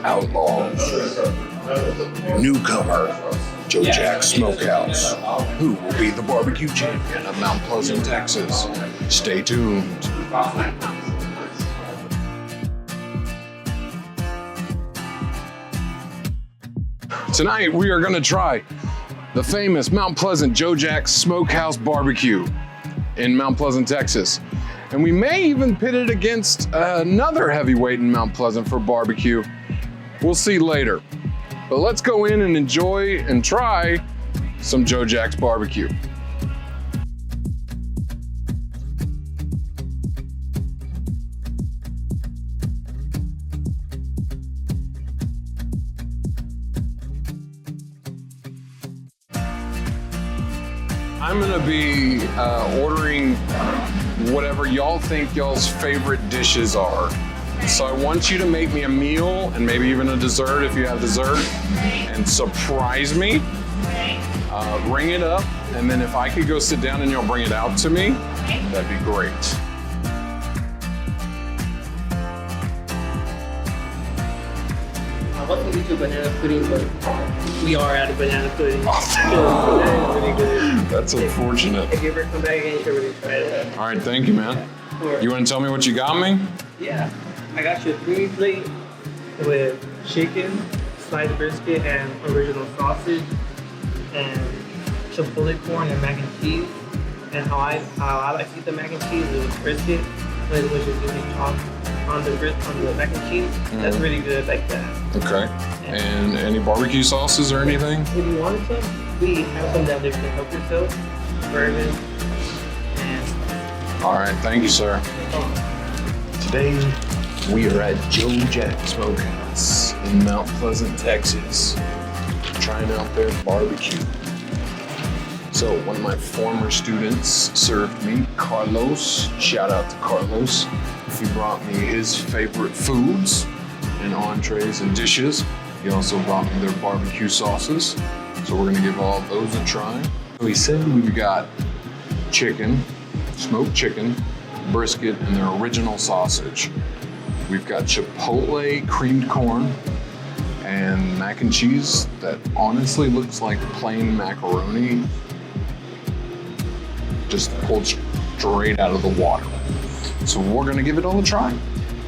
Outlaws. Newcomer, JoJacks Smokehouse. Who will be the barbecue champion of Mount Pleasant, Texas? Stay tuned. Tonight we are going to try the famous Mount Pleasant JoJacks Smokehouse Barbecue in Mount Pleasant, Texas. And we may even pit it against another heavyweight in Mount Pleasant for barbecue. We'll see later. But let's go in and enjoy and try some JoJacks barbecue. I'm gonna be ordering whatever y'all think y'all's favorite dishes are. So I want you to make me a meal and maybe even a dessert if you have dessert, and surprise me. Ring it up, and then if I could go sit down and y'all bring it out to me, that'd be great. I wasn't going to do banana pudding, but we are out of banana pudding. Oh. Really good. That's unfortunate. If you ever come back again, you should really try it. All right, thank you, man. You want to tell me what you got me? Yeah, I got you a 3 plate with chicken, sliced brisket, and original sausage, and chipotle corn and mac and cheese. And how I like to eat the mac and cheese is with brisket, which is usually chopped on the mac and cheese. Mm-hmm. That's really good like that. Okay. And any barbecue sauces or anything? If you wanted some, we have some down there you can help yourself. Bourbon. And all right, thank you, sir. Today we are at JoJacks Smokehouse in Mount Pleasant, Texas, trying out their barbecue. So one of my former students served me, Carlos. Shout out to Carlos. He brought me his favorite foods and entrees and dishes. He also brought me their barbecue sauces. So we're gonna give all of those a try. So he said we've got chicken, smoked chicken, brisket, and their original sausage. We've got chipotle creamed corn and mac and cheese that honestly looks like plain macaroni, just pulled straight out of the water. So we're gonna give it all a try.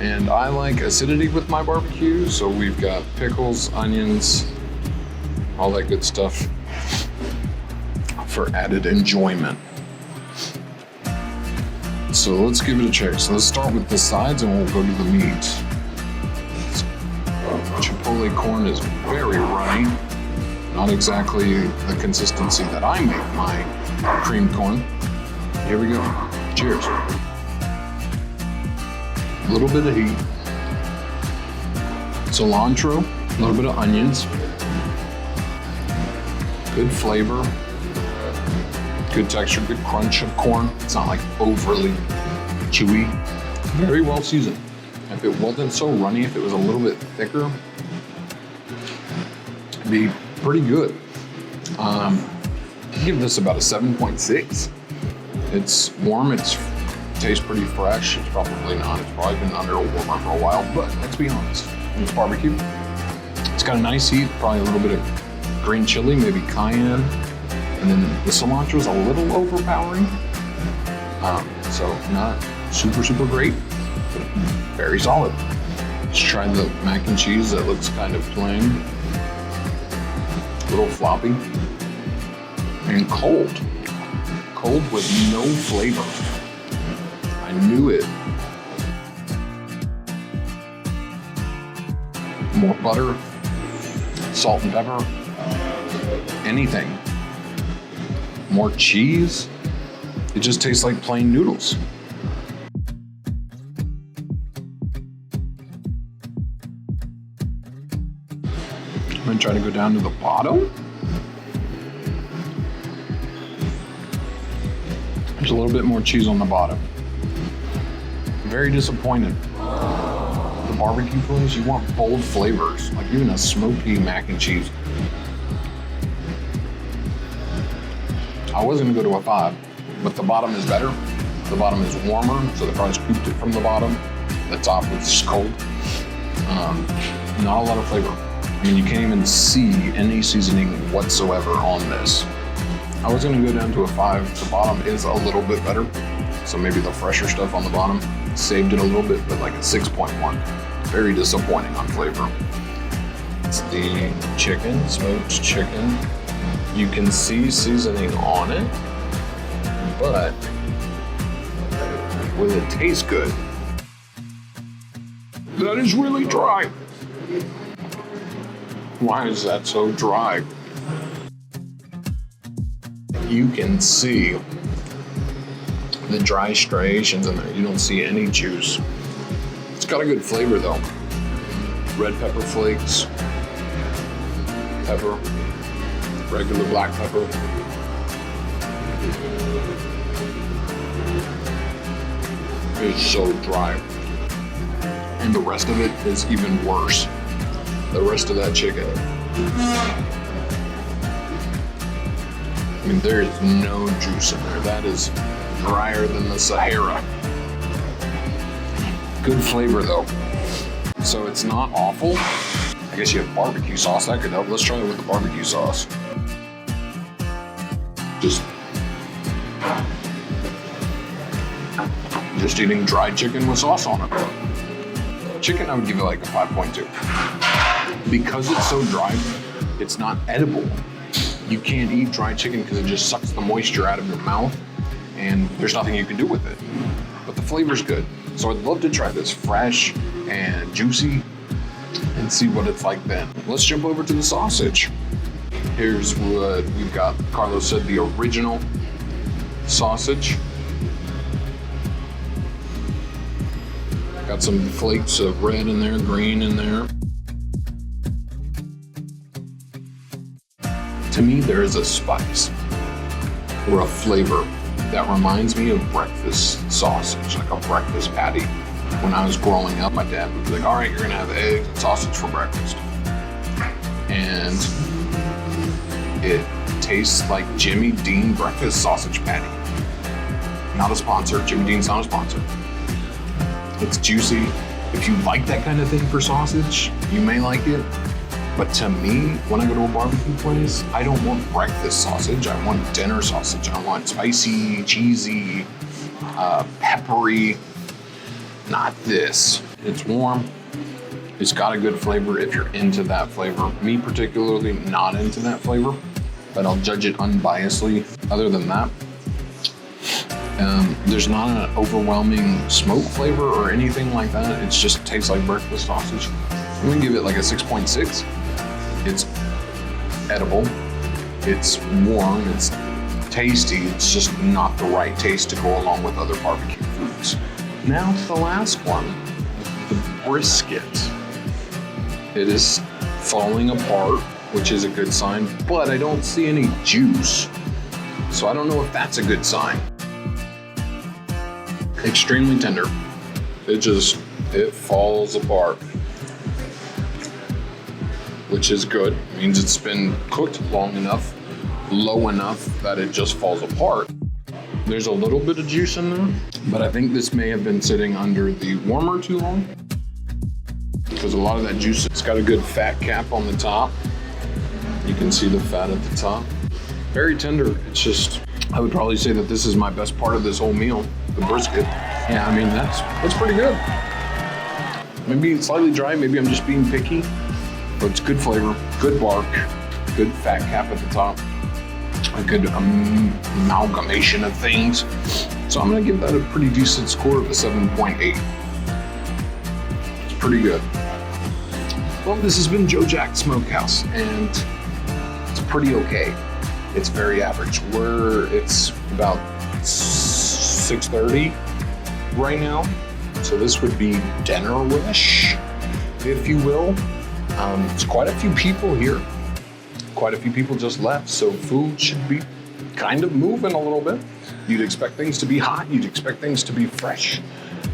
And I like acidity with my barbecue, so we've got pickles, onions, all that good stuff for added enjoyment. So let's give it a check. So let's start with the sides and we'll go to the meat. Chipotle corn is very runny. Not exactly the consistency that I make my creamed corn. Here we go. Cheers. A little bit of heat. Cilantro, a little bit of onions. Good flavor. Good texture, good crunch of corn. It's not like overly chewy. Very well seasoned. If it wasn't so runny, if it was a little bit thicker, it'd be pretty good. I'd give this about a 7.6. It's warm, it tastes pretty fresh. It's probably not. It's probably been under a warmer for a while, but let's be honest. It's barbecue. It's got a nice heat, probably a little bit of green chili, maybe cayenne. And then the cilantro is a little overpowering. So not super great, but very solid. Let's try the mac and cheese that looks kind of plain. A little floppy. And cold. Cold with no flavor. I knew it. More butter, salt and pepper, anything. More cheese. It just tastes like plain noodles. I'm gonna try to go down to the bottom. There's a little bit more cheese on the bottom. Very disappointed. The barbecue place, you want bold flavors, like even a smoky mac and cheese. I was gonna go to a 5, but the bottom is better. The bottom is warmer, so they probably scooped it from the bottom. The top was just cold. not a lot of flavor. I mean, you can't even see any seasoning whatsoever on this. I was gonna go down to a 5. The bottom is a little bit better. So maybe the fresher stuff on the bottom saved it a little bit, but like a 6.1. Very disappointing on flavor. It's the chicken, smoked chicken. You can see seasoning on it, but will it taste good? That is really dry. Why is that so dry? You can see the dry striations in there. You don't see any juice. It's got a good flavor though. Red pepper flakes, pepper, regular black pepper. It's so dry. And the rest of it is even worse. The rest of that chicken. I mean, there is no juice in there. That is drier than the Sahara. Good flavor though. So it's not awful. I guess you have barbecue sauce. That could help. Let's try it with the barbecue sauce. Just eating dried chicken with sauce on it. Chicken, I would give it like a 5.2. Because it's so dry, it's not edible. You can't eat dry chicken because it just sucks the moisture out of your mouth and there's nothing you can do with it. But the flavor's good. So I'd love to try this fresh and juicy and see what it's like then. Let's jump over to the sausage. Here's what we've got. Carlos said the original sausage. Got some flakes of red in there, green in there. To me, there is a spice or a flavor that reminds me of breakfast sausage, like a breakfast patty. When I was growing up, my dad would be like, all right, you're gonna have eggs and sausage for breakfast. And it tastes like Jimmy Dean breakfast sausage patty. Not a sponsor, Jimmy Dean's not a sponsor. It's juicy. If you like that kind of thing for sausage, you may like it. But to me, when I go to a barbecue place, I don't want breakfast sausage. I want dinner sausage. I want spicy, cheesy, peppery. Not this. It's warm. It's got a good flavor if you're into that flavor. Me particularly, not into that flavor, but I'll judge it unbiasedly. Other than that, there's not an overwhelming smoke flavor or anything like that. It just tastes like breakfast sausage. I'm gonna give it like a 6.6. It's edible, it's warm, it's tasty. It's just not the right taste to go along with other barbecue foods. Now to the last one, the brisket. It is falling apart, which is a good sign, but I don't see any juice. So I don't know if that's a good sign. Extremely tender. It falls apart, which is good. It means it's been cooked long enough, low enough that it just falls apart. There's a little bit of juice in there, but I think this may have been sitting under the warmer too long because a lot of that juice, it's got a good fat cap on the top. You can see the fat at the top. Very tender. It's just, I would probably say that this is my best part of this whole meal, the brisket. Yeah, I mean, that's pretty good. Maybe it's slightly dry, maybe I'm just being picky, but it's good flavor, good bark, good fat cap at the top, a good amalgamation of things. So I'm gonna give that a pretty decent score of a 7.8. It's pretty good. Well, this has been JoJacks Smokehouse, and it's pretty okay. It's very average. It's about 6:30 right now, so this would be dinner-ish, if you will. It's quite a few people here. Quite a few people just left, so food should be kind of moving a little bit. You'd expect things to be hot, you'd expect things to be fresh,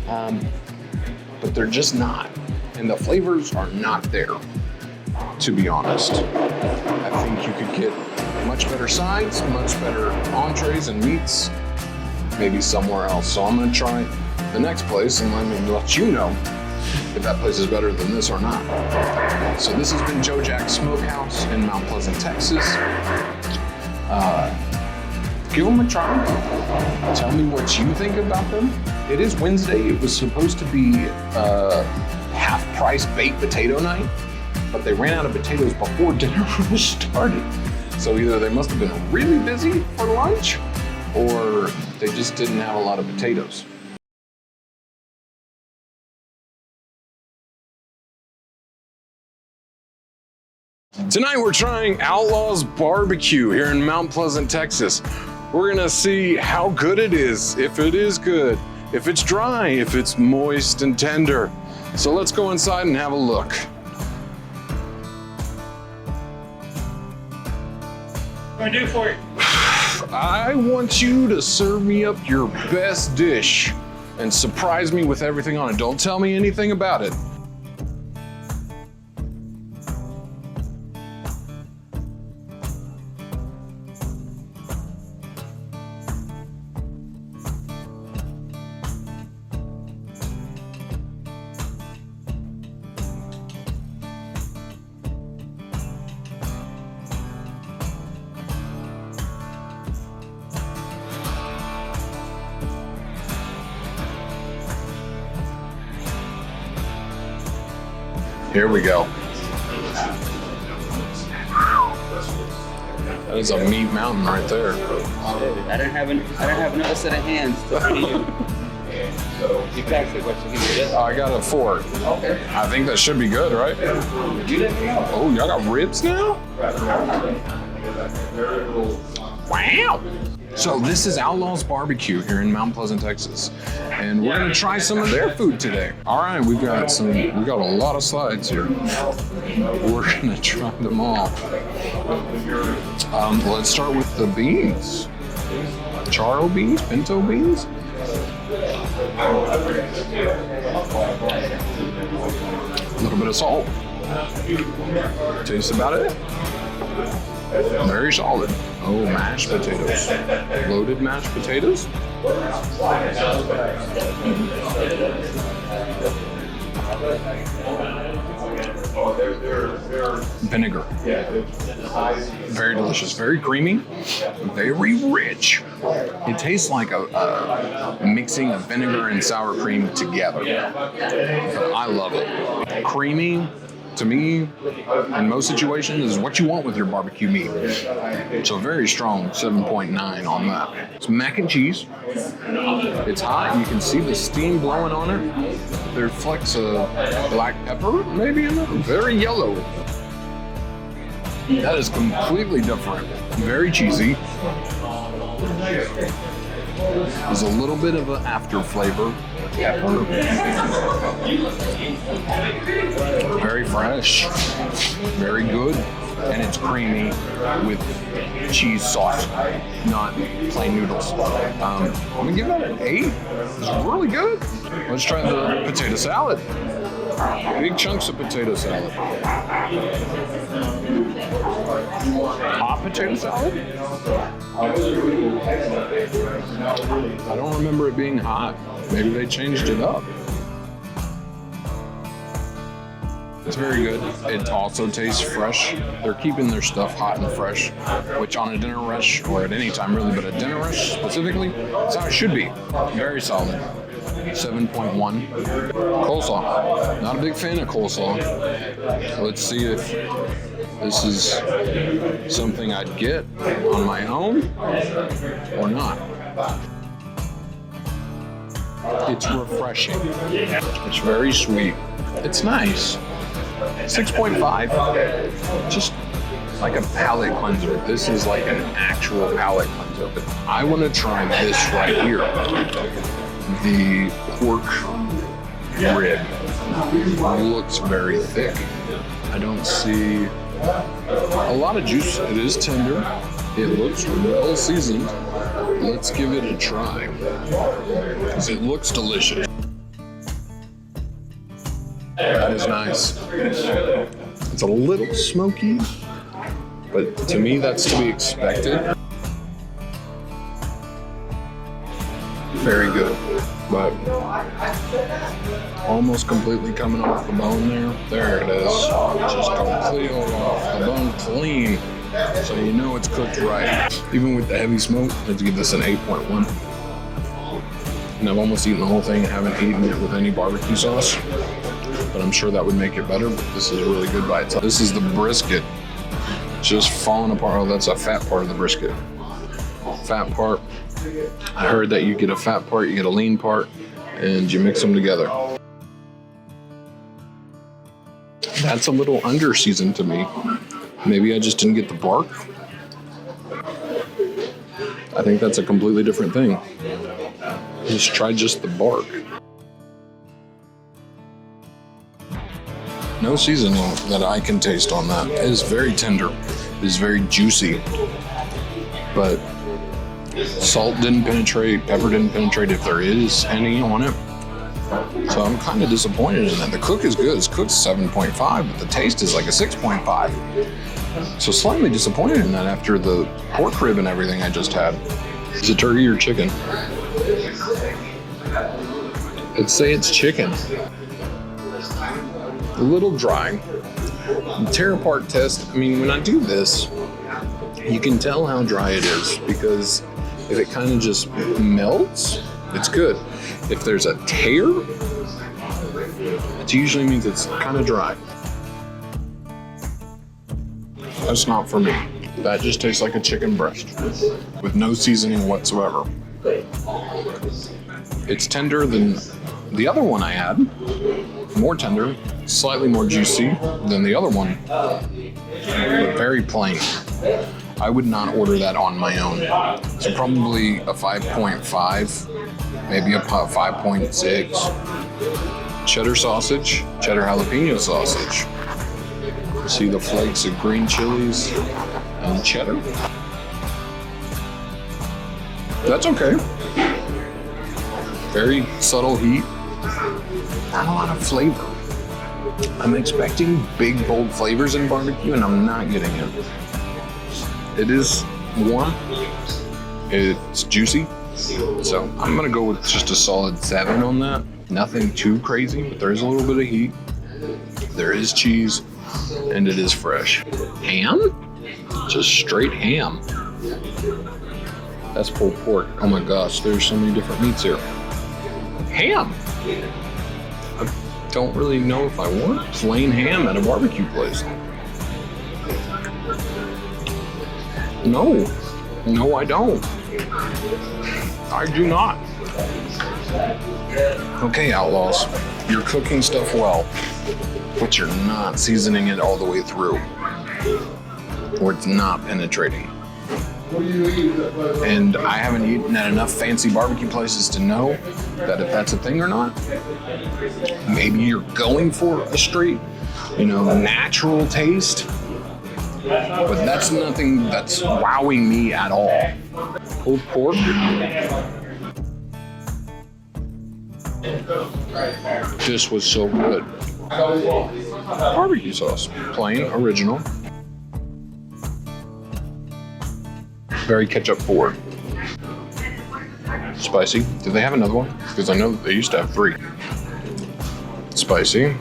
but they're just not. And the flavors are not there, to be honest. I think you could get much better sides, much better entrees and meats, maybe somewhere else. So I'm gonna try the next place and let you know if that place is better than this or not. So this has been JoJacks Smokehouse in Mount Pleasant, Texas. Give them a try. Tell me what you think about them. It is Wednesday. It was supposed to be half-price baked potato night, but they ran out of potatoes before dinner started. So either they must have been really busy for lunch, or they just didn't have a lot of potatoes. Tonight we're trying Outlaws BBQ here in Mount Pleasant, Texas. We're gonna see how good it is, if it is good, if it's dry, if it's moist and tender. So let's go inside and have a look. What do I do for it? I want you to serve me up your best dish and surprise me with everything on it. Don't tell me anything about it. Here we go. That is a meat mountain right there. I don't have another set of hands to feed you. You packed it. What you give me this? I got a fork. Okay. I think that should be good, right? Oh, y'all got ribs now? Wow. So this is Outlaws BBQ here in Mount Pleasant, Texas. And we're gonna try some of their food today. All right, we got a lot of sides here. We're gonna try them all. Let's start with the beans. Charro beans, pinto beans. A little bit of salt. Taste about it. Very solid. Oh, mashed potatoes. Loaded mashed potatoes. Vinegar. Very delicious. Very creamy. Very rich. It tastes like a mixing of vinegar and sour cream together. I love it. Creamy. To me, in most situations, is what you want with your barbecue meat. So very strong 7.9 on that. It's mac and cheese. It's hot. You can see the steam blowing on it. There are flecks of black pepper, maybe in it. Very yellow. That is completely different. Very cheesy. There's a little bit of an after flavor. Pepper. Very fresh, very good, and it's creamy with cheese sauce, not plain noodles. I'm gonna give that an 8. It's really good. Let's try the potato salad. Big chunks of potato salad. Hot potato salad? I don't remember it being hot. Maybe they changed it up. It's very good. It also tastes fresh. They're keeping their stuff hot and fresh, which on a dinner rush, or at any time really, but a dinner rush specifically, that's how it should be. Very solid. 7.1. Coleslaw. Not a big fan of coleslaw. Let's see if this is something I'd get on my own or not. It's refreshing. It's very sweet. It's nice. 6.5. Just like a palate cleanser. This is like an actual palate cleanser. But I want to try this right here. The pork rib. It looks very thick. I don't see a lot of juice. It is tender. It looks well seasoned. Let's give it a try, because it looks delicious. That is nice. It's a little smoky, but to me that's to be expected. Very good, but almost completely coming off the bone there. There it is. Just completely off the bone, clean. So you know it's cooked right. Even with the heavy smoke, let's give this an 8.1. And I've almost eaten the whole thing and haven't eaten it with any barbecue sauce. But I'm sure that would make it better, but this is really good by itself. This is the brisket. Just falling apart. Oh, that's a fat part of the brisket. Fat part. I heard that you get a fat part, you get a lean part, and you mix them together. That's a little under-seasoned to me. Maybe I just didn't get the bark. I think that's a completely different thing. Just try just the bark. No seasoning that I can taste on that. It is very tender. It is very juicy. But salt didn't penetrate, pepper didn't penetrate if there is any on it. So I'm kind of disappointed in that. The cook is good. It's cooked 7.5, but the taste is like a 6.5. So slightly disappointed in that after the pork rib and everything I just had. Is it turkey or chicken? Let's say it's chicken. A little dry. The tear apart test, I mean, when I do this, you can tell how dry it is because if it kind of just melts, it's good. If there's a tear, it usually means it's kind of dry. That's not for me. That just tastes like a chicken breast with no seasoning whatsoever. It's tender than the other one I had, more tender, slightly more juicy than the other one, but very plain. I would not order that on my own. So probably a 5.5, maybe a 5.6. Cheddar sausage, cheddar jalapeno sausage. See the flakes of green chilies and cheddar. That's okay. Very subtle heat. Not a lot of flavor. I'm expecting big, bold flavors in barbecue, and I'm not getting it. It is warm. It's juicy. So I'm gonna go with just a solid 7 on that. Nothing too crazy, but there is a little bit of heat. There is cheese, and it is fresh. Ham? Just straight ham. That's pulled pork. Oh my gosh, there's so many different meats here. Ham. I don't really know if I want plain ham at a barbecue place. No, I don't. I do not. Okay, Outlaws, you're cooking stuff well, but you're not seasoning it all the way through, or it's not penetrating. And I haven't eaten at enough fancy barbecue places to know that if that's a thing or not. Maybe you're going for a straight, natural taste, but that's nothing that's wowing me at all. Pulled pork. This was so good. Barbecue sauce, plain, original. Very ketchup forward. Spicy. Do they have another one? Because I know that they used to have 3. Spicy.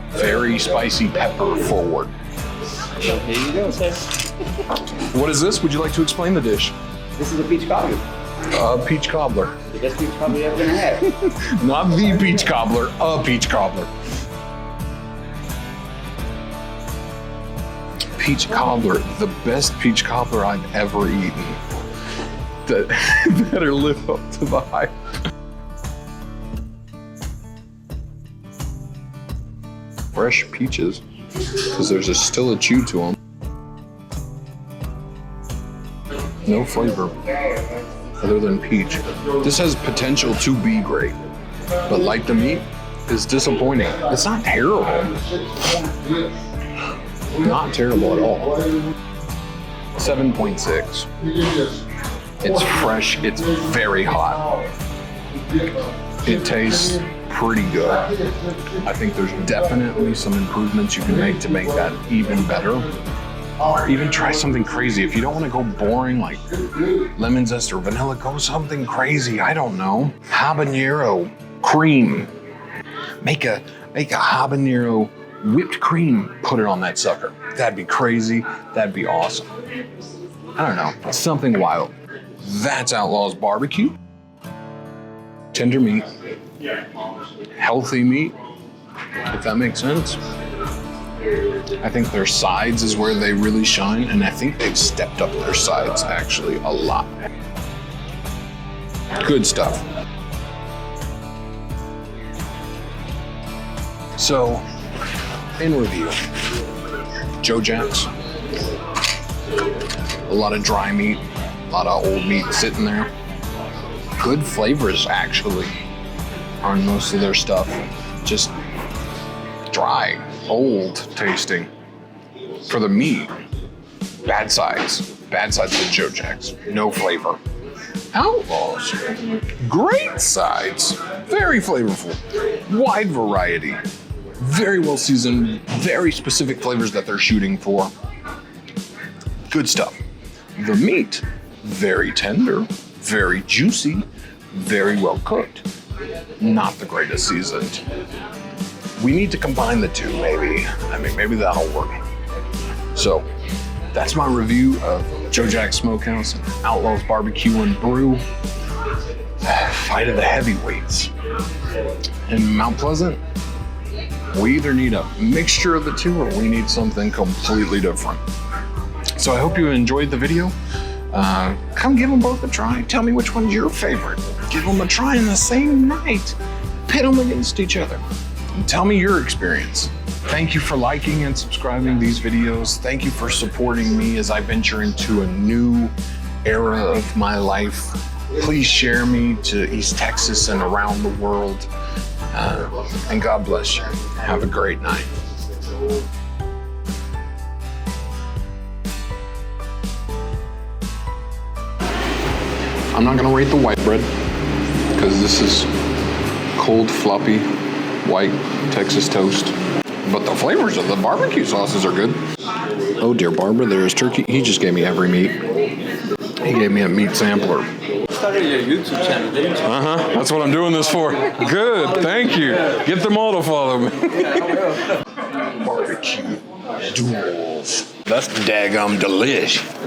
Very spicy pepper forward. Here you go, sir. What is this? Would you like to explain the dish? This is a peach cobbler. Peach cobbler. The best peach cobbler you're ever gonna have. Not the peach cobbler, a peach cobbler. Peach cobbler, the best peach cobbler I've ever eaten. That better live up to the hype. Fresh peaches, because there's still a chew to them. No flavor other than peach. This has potential to be great, but like the meat, is disappointing. It's not terrible. Not terrible at all. 7.6. It's fresh. It's very hot. It tastes pretty good. I think there's definitely some improvements you can make to make that even better. Or even try something crazy. If you don't want to go boring like lemon zest or vanilla, go something crazy. I don't know. Habanero cream. Make a habanero whipped cream. Put it on that sucker. That'd be crazy. That'd be awesome. I don't know. Something wild. That's Outlaws Barbecue. Tender meat. Healthy meat, if that makes sense. I think their sides is where they really shine, and I think they've stepped up their sides actually a lot. Good stuff. So, in review, JoJacks. A lot of dry meat, a lot of old meat sitting there. Good flavors actually on most of their stuff. Just dry, old tasting. For the meat, bad sides of JoJacks, no flavor. Outlaws, great sides, very flavorful, wide variety, very well seasoned, very specific flavors that they're shooting for. Good stuff. The meat, very tender, very juicy, very well cooked. Not the greatest seasoned. We need to combine the two, maybe. I mean, maybe that'll work. So, that's my review of JoJacks Smokehouse and Outlaws Barbecue and Brew. Fight of the heavyweights. In Mount Pleasant, we either need a mixture of the two or we need something completely different. So I hope you enjoyed the video. Come give them both a try. Tell me which one's your favorite. Give them a try in the same night. Pit them against each other. And tell me your experience. Thank you for liking and subscribing these videos. Thank you for supporting me as I venture into a new era of my life. Please share me to East Texas and around the world. And God bless you. Have a great night. I'm not gonna rate the white bread because this is cold, floppy, white Texas toast. But the flavors of the barbecue sauces are good. Oh dear, Barbara, there's turkey. He just gave me every meat. He gave me a meat sampler. You started your YouTube channel, didn't you? That's what I'm doing this for. Good, thank you. Get them all to follow me. Barbecue duels. That's daggum delish.